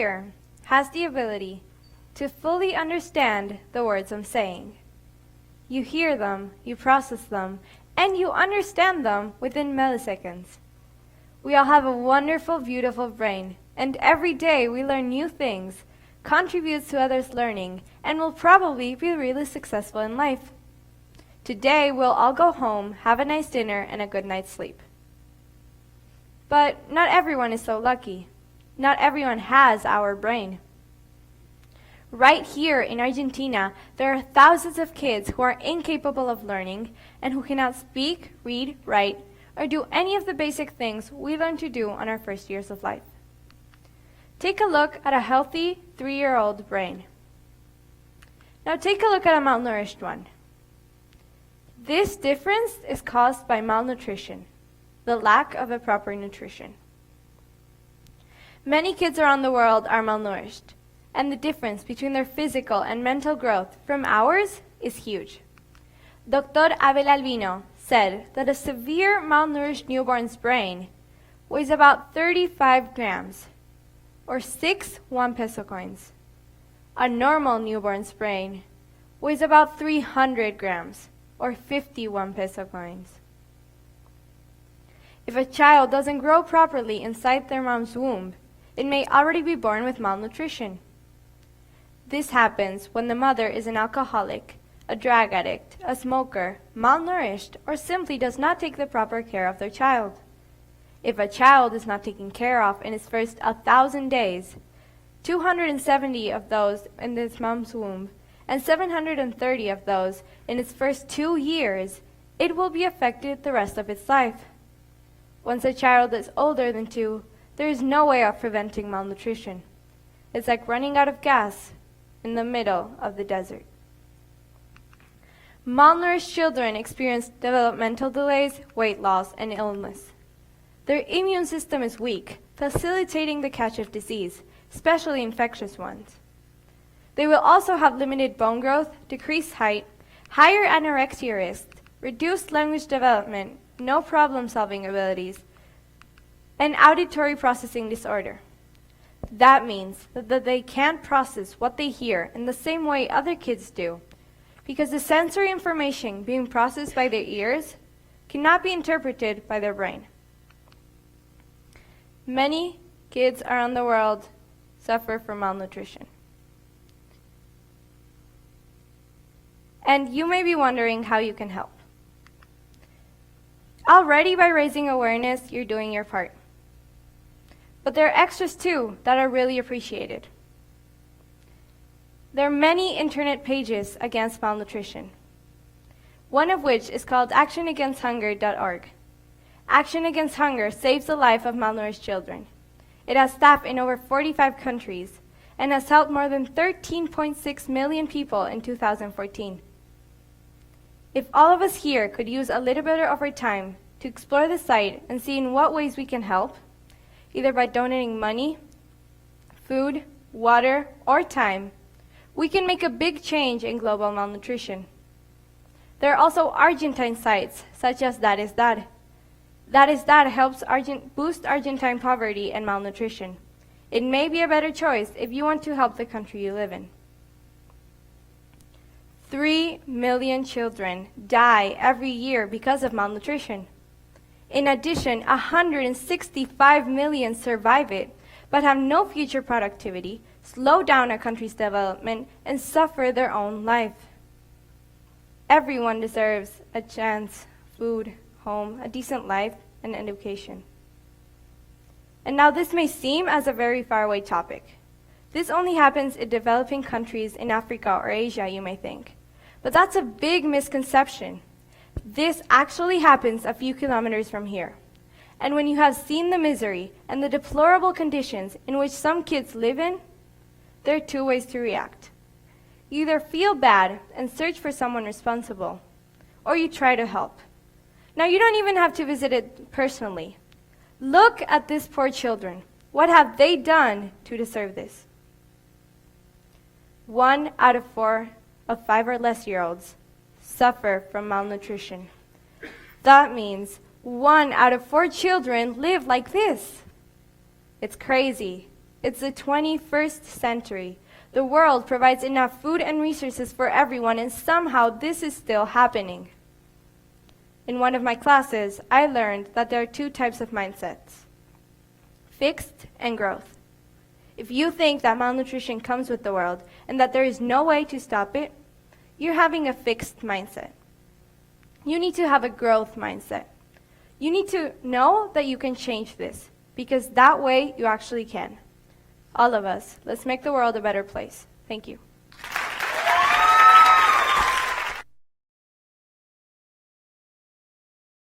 ear has the ability to fully understand the words I'm saying. You hear them, you process them, and you understand them within milliseconds. We all have a wonderful, beautiful brain, and every day we learn new things, contributes to others' learning, and will probably be really successful in life. Today we'll all go home, have a nice dinner, and a good night's sleep. But not everyone is so lucky. Not everyone has our brain. Right here in Argentina, there are thousands of kids who are incapable of learning and who cannot speak, read, write, or do any of the basic things we learn to do on our first years of life. Take a look at a healthy 3-year-old brain. Now take a look at a malnourished one. This difference is caused by malnutrition, the lack of a proper nutrition. Many kids around the world are malnourished, and the difference between their physical and mental growth from ours is huge. Dr. Abel Albino said that a severe malnourished newborn's brain weighs about 35 grams, or 6 1-peso coins. A normal newborn's brain weighs about 300 grams, or 50 1-peso coins. If a child doesn't grow properly inside their mom's womb, it may already be born with malnutrition. This happens when the mother is an alcoholic, a drug addict, a smoker, malnourished, or simply does not take the proper care of their child. If a child is not taken care of in its first 1,000 days, 270 of those in its mom's womb, and 730 of those in its first 2 years, it will be affected the rest of its life. Once a child is older than 2, there is no way of preventing malnutrition. It's like running out of gas in the middle of the desert. Malnourished children experience developmental delays, weight loss, and illness. Their immune system is weak, facilitating the catch of disease, especially infectious ones. They will also have limited bone growth, decreased height, higher anorexia risk, reduced language development, no problem-solving abilities, and auditory processing disorder. That means that they can't process what they hear in the same way other kids do, because the sensory information being processed by their ears cannot be interpreted by their brain. Many kids around the world suffer from malnutrition. And you may be wondering how you can help. Already by raising awareness, you're doing your part. But there are extras too that are really appreciated. There are many internet pages against malnutrition, one of which is called actionagainsthunger.org. Action Against Hunger saves the life of malnourished children. It has staff in over 45 countries and has helped more than 13.6 million people in 2014. If all of us here could use a little bit of our time to explore the site and see in what ways we can help, either by donating money, food, water, or time, we can make a big change in global malnutrition. There are also Argentine sites, such as That Is That. That Is That helps boost Argentine poverty and malnutrition. It may be a better choice if you want to help the country you live in. 3 million children die every year because of malnutrition. In addition, 165 million survive it, but have no future productivity, slow down a country's development, and suffer their own life. Everyone deserves a chance, food, home, a decent life, and education. And now this may seem as a very faraway topic. This only happens in developing countries in Africa or Asia, you may think. But that's a big misconception. This actually happens a few kilometers from here. And when you have seen the misery and the deplorable conditions in which some kids live in, there are 2 ways to react. You either feel bad and search for someone responsible, or you try to help. Now, you don't even have to visit it personally. Look at these poor children. What have they done to deserve this? 1 out of 4 of 5 or less year olds suffer from malnutrition. That means 1 out of 4 children live like this. It's crazy, It's the 21st century. The world provides enough food and resources for everyone, and somehow this is still happening. In one of my classes, I learned that there are two types of mindsets: fixed and growth. If you think that malnutrition comes with the world and that there is no way to stop it, you're having a fixed mindset. You need to have a growth mindset. You need to know that you can change this, because that way you actually can. All of us, let's make the world a better place. Thank you.